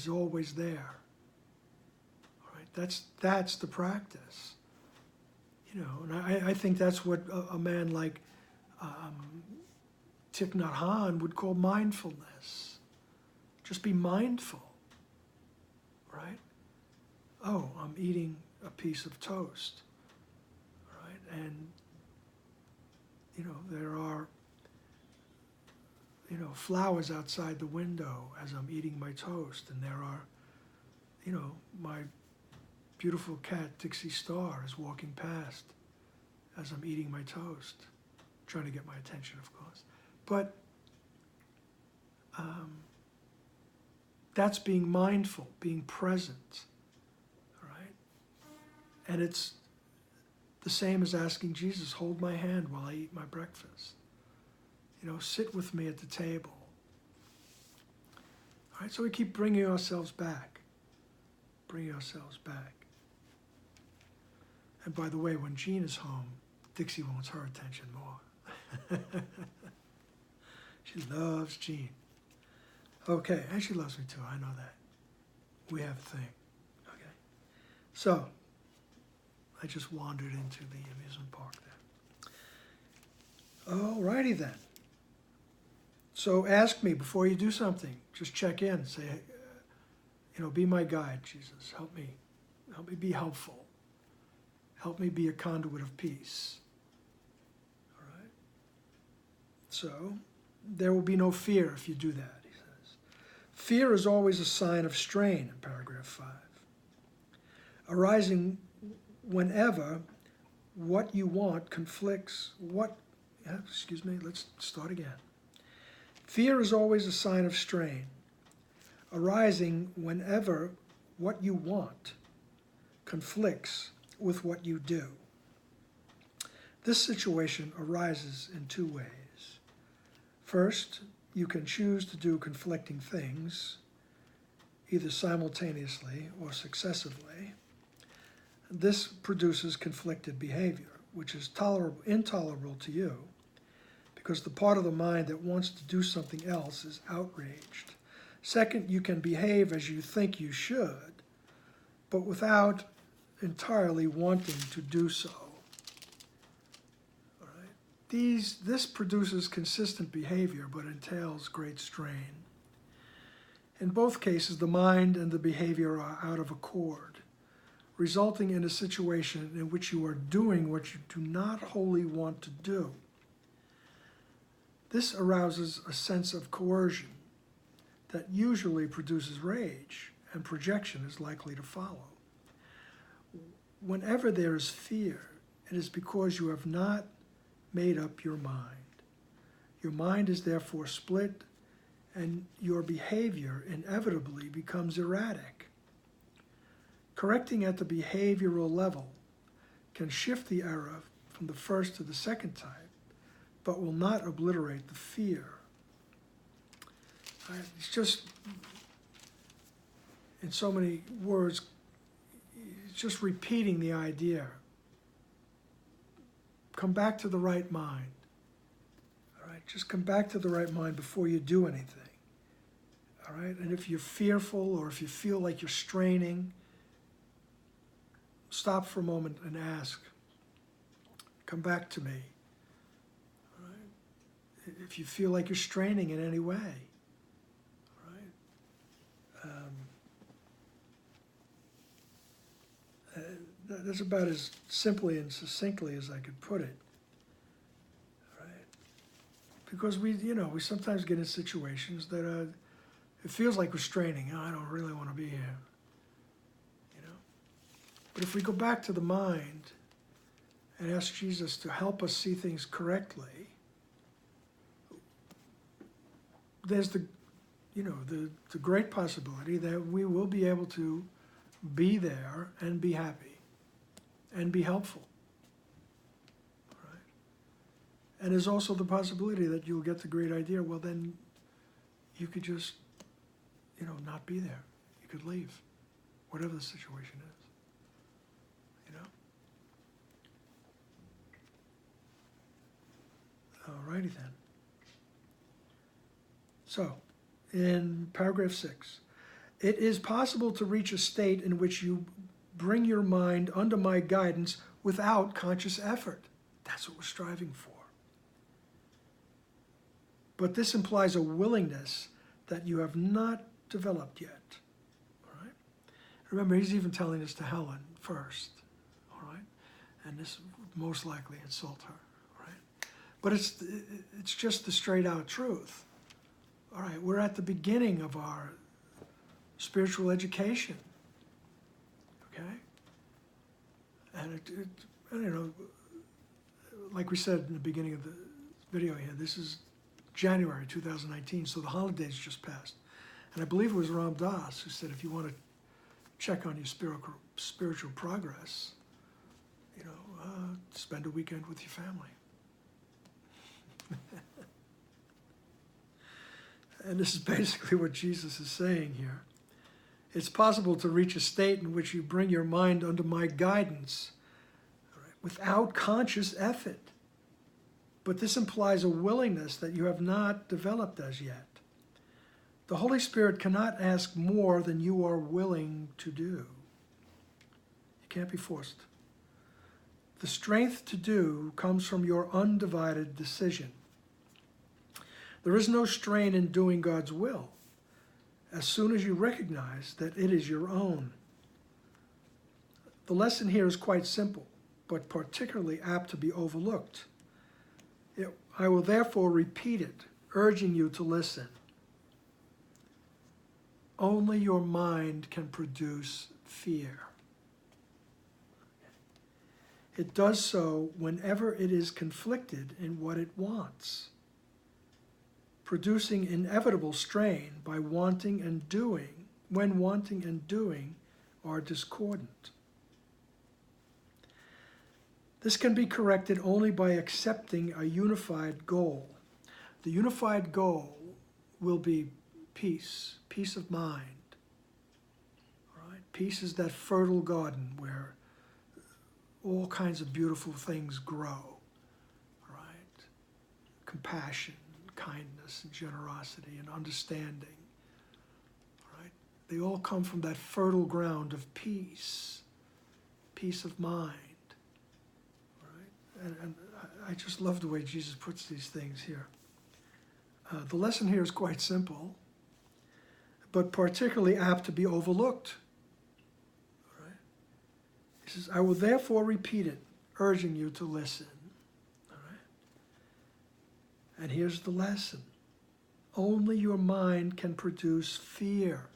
always there. All right, that's the practice. And I think that's what a man like Thich Nhat Hanh would call mindfulness. Just be mindful, right? Oh, I'm eating a piece of toast, right? And, there are, flowers outside the window as I'm eating my toast. And there are, my beautiful cat, Dixie Star, is walking past as I'm eating my toast, trying to get my attention, of course. But that's being mindful, being present, all right? And it's the same as asking Jesus, hold my hand while I eat my breakfast. Sit with me at the table. All right, so we keep bringing ourselves back, And by the way, when Jean is home, Dixie wants her attention more. She loves Jean. Okay, and she loves me too, I know that. We have a thing, okay? So, I just wandered into the amusement park there. All righty then. So ask me before you do something. Just check in, say, be my guide, Jesus. Help me be helpful. Help me be a conduit of peace. All right? So, there will be no fear if you do that, he says. Fear is always a sign of strain, in paragraph 5. Arising whenever what you want conflicts, let's start again. Fear is always a sign of strain, arising whenever what you want conflicts with what you do. This situation arises in two ways. First, you can choose to do conflicting things, either simultaneously or successively. This produces conflicted behavior, which is intolerable to you, because the part of the mind that wants to do something else is outraged. Second, you can behave as you think you should, but without entirely wanting to do so. All right? This produces consistent behavior, but entails great strain. In both cases, the mind and the behavior are out of accord, resulting in a situation in which you are doing what you do not wholly want to do. This arouses a sense of coercion that usually produces rage, and projection is likely to follow. Whenever there is fear, it is because you have not made up your mind. Your mind is therefore split, and your behavior inevitably becomes erratic. Correcting at the behavioral level can shift the error from the first to the second type, but will not obliterate the fear. It's just, in so many words, it's just repeating the idea. Come back to the right mind. All right, just come back to the right mind before you do anything. All right, and if you're fearful or if you feel like you're straining, stop for a moment and ask, come back to me. All right? If you feel like you're straining in any way, all right? That's about as simply and succinctly as I could put it. All right? Because we sometimes get in situations that it feels like we're straining. I don't really want to be here. But if we go back to the mind and ask Jesus to help us see things correctly, there's the great possibility that we will be able to be there and be happy and be helpful. Right? And there's also the possibility that you'll get the great idea, well then you could just, not be there. You could leave. whatever the situation is. Alrighty then. So, in paragraph 6, it is possible to reach a state in which you bring your mind under my guidance without conscious effort. That's what we're striving for. But this implies a willingness that you have not developed yet. All right? Remember, he's even telling this to Helen first. All right? And this would most likely insult her. All right? But it's just the straight out truth. All right, we're at the beginning of our spiritual education. Okay? And like we said in the beginning of the video here, this is January 2019, so the holidays just passed. And I believe it was Ram Dass who said, if you want to check on your spiritual progress, spend a weekend with your family. And this is basically what Jesus is saying here. It's possible to reach a state in which you bring your mind under my guidance, right, without conscious effort. But this implies a willingness that you have not developed as yet. The Holy Spirit cannot ask more than you are willing to do. You can't be forced. The strength to do comes from your undivided decision. There is no strain in doing God's will as soon as you recognize that it is your own. The lesson here is quite simple, but particularly apt to be overlooked. I will therefore repeat it, urging you to listen. Only your mind can produce fear. It does so whenever it is conflicted in what it wants, producing inevitable strain by wanting and doing, when wanting and doing are discordant. This can be corrected only by accepting a unified goal. The unified goal will be peace, peace of mind. All right? Peace is that fertile garden where all kinds of beautiful things grow. All right? Compassion, kindness, and generosity, and understanding. All right? They all come from that fertile ground of peace, peace of mind. And I just love the way Jesus puts these things here. The lesson here is quite simple, but particularly apt to be overlooked. All right? He says, I will therefore repeat it, urging you to listen. All right? And here's the lesson. Only your mind can produce fear.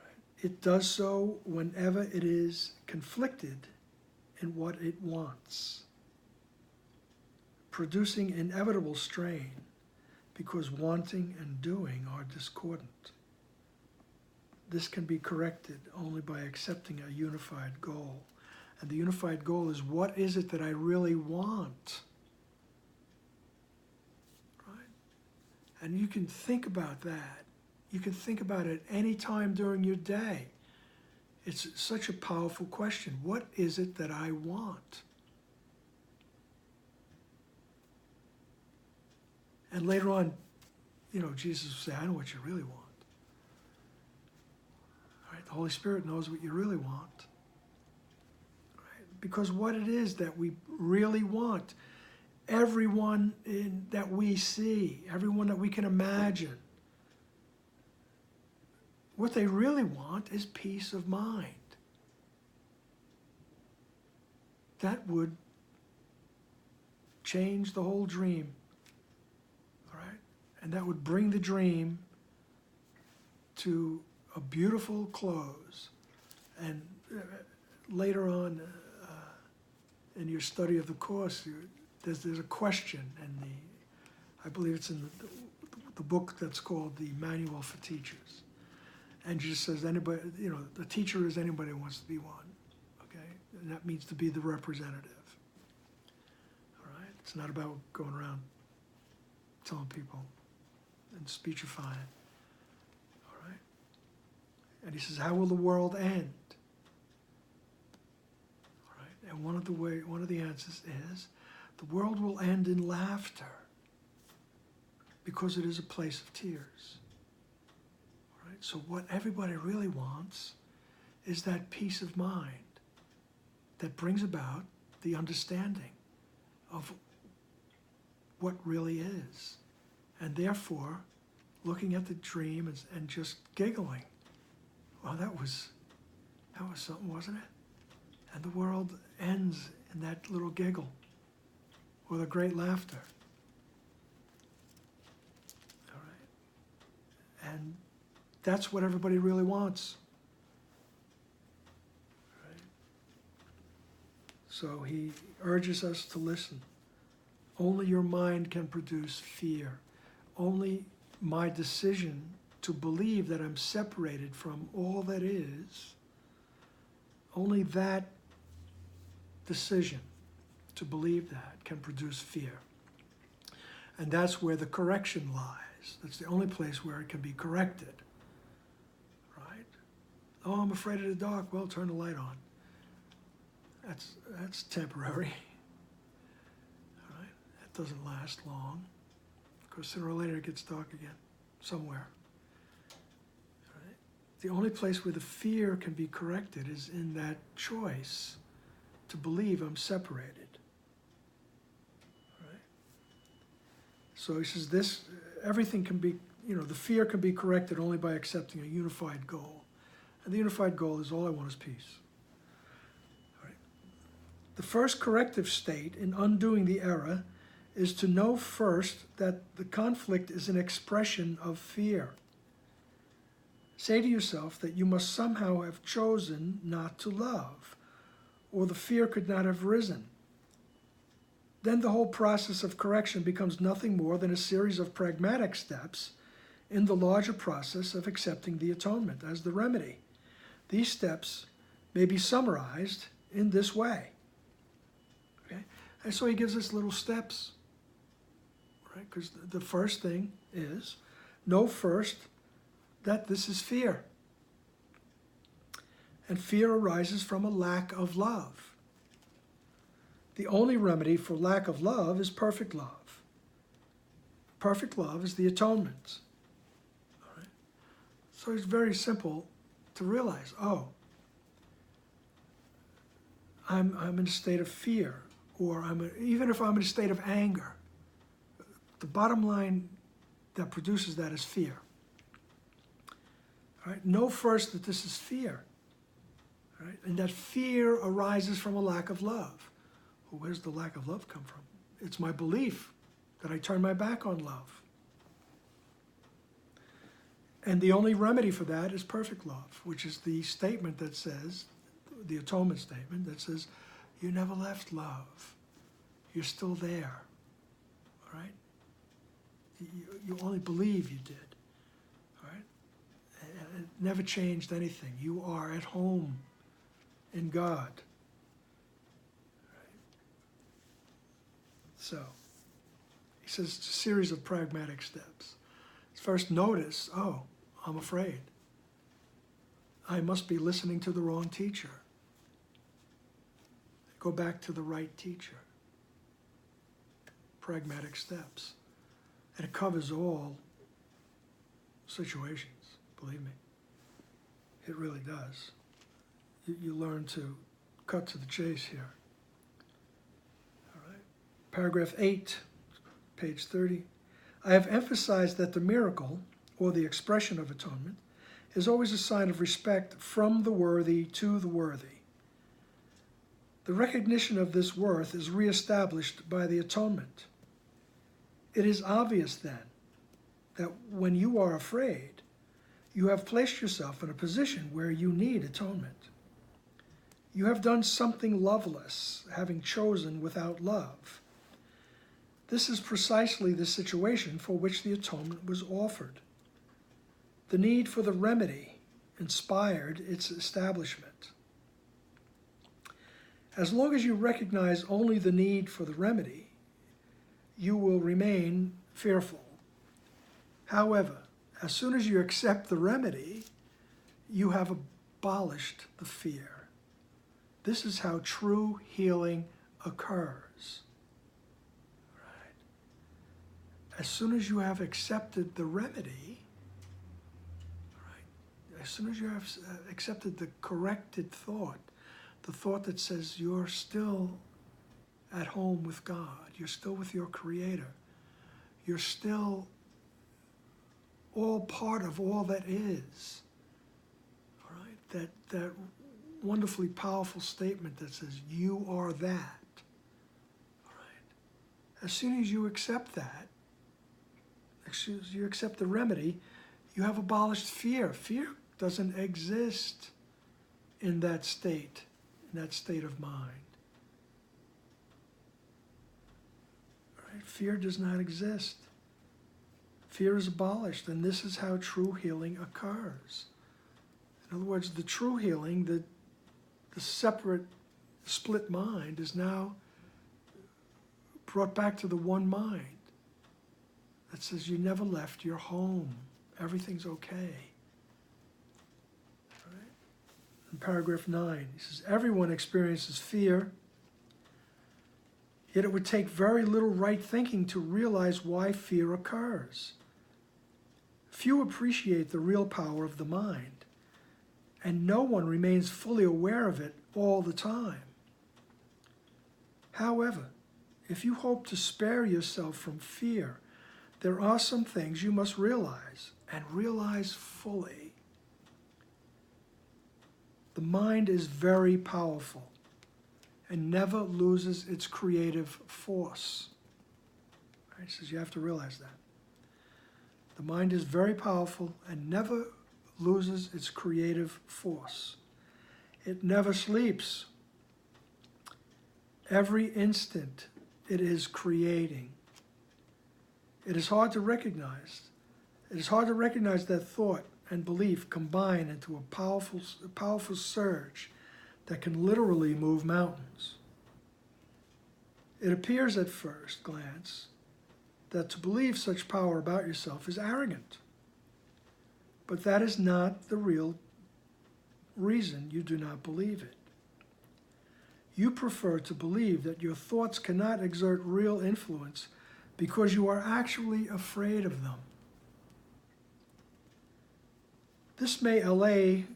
All right? It does so whenever it is conflicted in what it wants, producing inevitable strain because wanting and doing are discordant. This can be corrected only by accepting a unified goal. And the unified goal is, what is it that I really want? Right? And you can think about that. You can think about it any time during your day. It's such a powerful question. What is it that I want? And later on, Jesus will say, I know what you really want. All right? The Holy Spirit knows what you really want. All right? Because what it is that we really want, everyone that we see, everyone that we can imagine, what they really want is peace of mind. That would change the whole dream, all right? And that would bring the dream to a beautiful close. And later on in your study of the Course, there's a question, and I believe it's in the book that's called the Manual for Teachers. And Jesus says, anybody, the teacher is anybody who wants to be one, okay? And that means to be the representative, all right? It's not about going around telling people and speechifying, all right? And he says, how will the world end? All right? And one of the answers is, the world will end in laughter, because it is a place of tears. All right? So what everybody really wants is that peace of mind that brings about the understanding of what really is. And therefore, looking at the dream and just giggling. Well, that was something, wasn't it? And the world ends in that little giggle with a great laughter. All right? And that's what everybody really wants. Right? So he urges us to listen. Only your mind can produce fear. Only my decision to believe that I'm separated from all that is, only that decision to believe that can produce fear. And that's where the correction lies. That's the only place where it can be corrected. Right? Oh, I'm afraid of the dark. Well, turn the light on. That's temporary. All right? That doesn't last long. Because sooner or later it gets dark again, somewhere. All right? The only place where the fear can be corrected is in that choice to believe I'm separated. All right? So he says everything can be, the fear can be corrected only by accepting a unified goal. And the unified goal is all I want is peace. All right? The first corrective state in undoing the error is to know first that the conflict is an expression of fear. Say to yourself that you must somehow have chosen not to love, or the fear could not have risen. Then the whole process of correction becomes nothing more than a series of pragmatic steps in the larger process of accepting the atonement as the remedy. These steps may be summarized in this way. Okay? And so he gives us little steps. Right? Because the first thing is, know first that this is fear. And fear arises from a lack of love. The only remedy for lack of love is perfect love. Perfect love is the atonement. All right? So it's very simple to realize, I'm in a state of fear, or even if I'm in a state of anger, the bottom line that produces that is fear. All right? Know first that this is fear. All right? And that fear arises from a lack of love. Well, where does the lack of love come from? It's my belief that I turn my back on love. And the only remedy for that is perfect love, which is the statement that says, the atonement statement that says, you never left love. You're still there. All right? You only believe you did. All right? And it never changed anything. You are at home in God. Right? So, he says it's a series of pragmatic steps. First, notice, I'm afraid. I must be listening to the wrong teacher. Go back to the right teacher. Pragmatic steps. And it covers all situations, believe me. It really does. You learn to cut to the chase here. All right. Paragraph 8, page 30. I have emphasized that the miracle, or the expression of atonement, is always a sign of respect from the worthy to the worthy. The recognition of this worth is reestablished by the atonement. It is obvious then that when you are afraid, you have placed yourself in a position where you need atonement. You have done something loveless, having chosen without love. This is precisely the situation for which the atonement was offered. The need for the remedy inspired its establishment. As long as you recognize only the need for the remedy, you will remain fearful. However, as soon as you accept the remedy, you have abolished the fear. This is how true healing occurs. Right? As soon as you have accepted the remedy, right? As soon as you have accepted the corrected thought, the thought that says you're still at home with God, you're still with your Creator, you're still all part of all that is. All right? That wonderfully powerful statement that says you are that. All right? As soon as you accept that, as soon as you accept the remedy, you have abolished fear. Fear doesn't exist in that state of mind. All right? Fear does not exist. Fear is abolished, and this is how true healing occurs. In other words, the true healing, the separate, split mind is now brought back to the one mind that says you never left your home. Everything's okay. All right? In paragraph 9, he says, everyone experiences fear, yet it would take very little right thinking to realize why fear occurs. Few appreciate the real power of the mind, and no one remains fully aware of it all the time. However, if you hope to spare yourself from fear, there are some things you must realize, and realize fully. The mind is very powerful and never loses its creative force. Right? He says you have to realize that. The mind is very powerful and never loses its creative force. It never sleeps. Every instant it is creating. It is hard to recognize. It is hard to recognize that thought and belief combine into a powerful surge that can literally move mountains. It appears at first glance that to believe such power about yourself is arrogant. But that is not the real reason you do not believe it. You prefer to believe that your thoughts cannot exert real influence because you are actually afraid of them. This may allay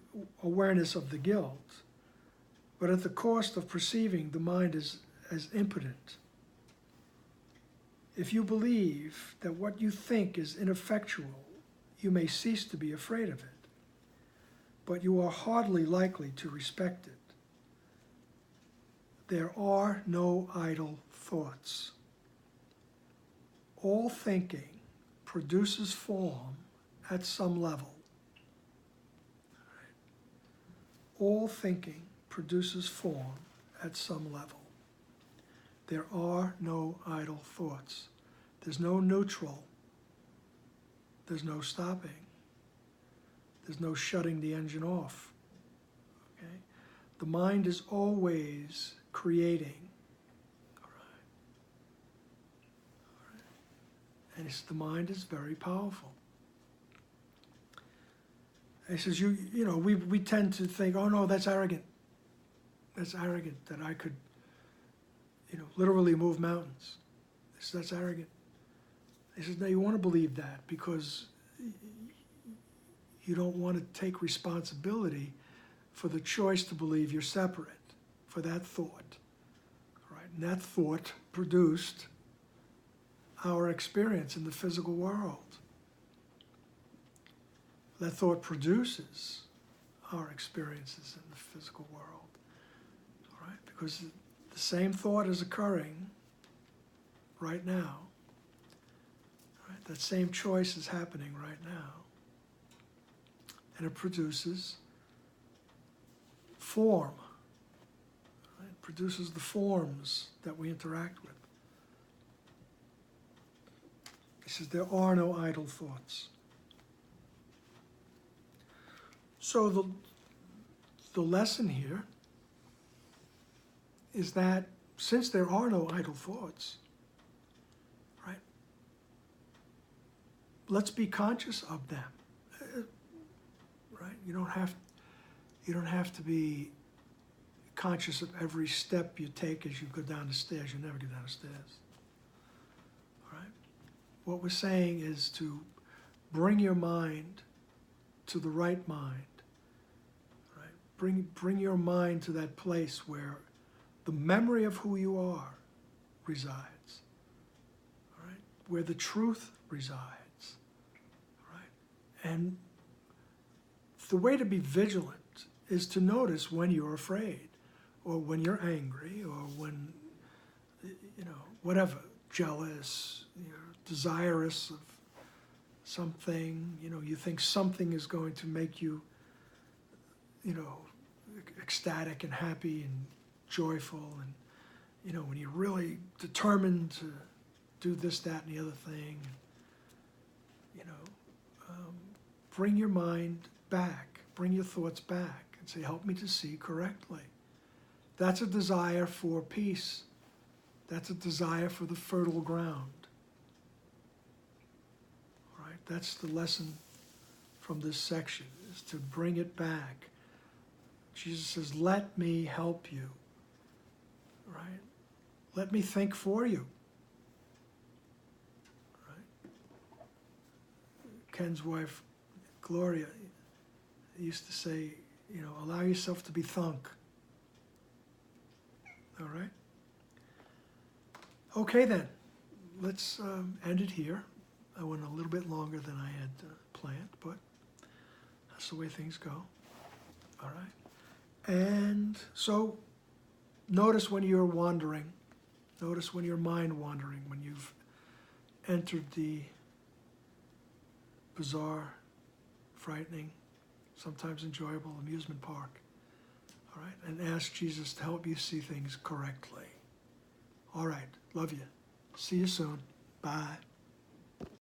awareness of the guilt, but at the cost of perceiving the mind as impotent. If you believe that what you think is ineffectual, you may cease to be afraid of it, but you are hardly likely to respect it. There are no idle thoughts. All thinking produces form at some level. All thinking produces form at some level. There are no idle thoughts. There's no neutral. There's no stopping. There's no shutting the engine off. Okay? The mind is always creating. All right? And the mind is very powerful. And he says, we tend to think, oh no, that's arrogant. That's arrogant that I could, literally move mountains. That's arrogant. He says, no, you want to believe that because you don't want to take responsibility for the choice to believe you're separate, for that thought. Right? And that thought produced our experience in the physical world. That thought produces our experiences in the physical world. All right? Because the same thought is occurring right now. Right? That same choice is happening right now. And it produces form. Right? It produces the forms that we interact with. He says there are no idle thoughts. So the lesson here is that since there are no idle thoughts, right, let's be conscious of them. Right? You don't have You don't have to be conscious of every step you take as you go down the stairs. You never get down the stairs. All right? What we're saying is to bring your mind to the right mind. Right? Bring your mind to that place where the memory of who you are resides. All right? Where the truth resides. All right? And the way to be vigilant is to notice when you're afraid, or when you're angry, or when, whatever, jealous, you're desirous of something, you think something is going to make you, ecstatic and happy and joyful, and, when you're really determined to do this, that, and the other thing, bring your mind back, bring your thoughts back, and say, help me to see correctly. That's a desire for peace. That's a desire for the fertile ground. All right? That's the lesson from this section, is to bring it back. Jesus says, let me help you. Right? Let me think for you. Right? Ken's wife, Gloria, used to say, allow yourself to be thunk. All right? Okay then, let's end it here. I went a little bit longer than I had planned, but that's the way things go. All right? And so, notice when you're wandering. Notice when your mind wandering, when you've entered the bizarre, frightening, sometimes enjoyable amusement park. All right? And ask Jesus to help you see things correctly. All right. Love you. See you soon. Bye.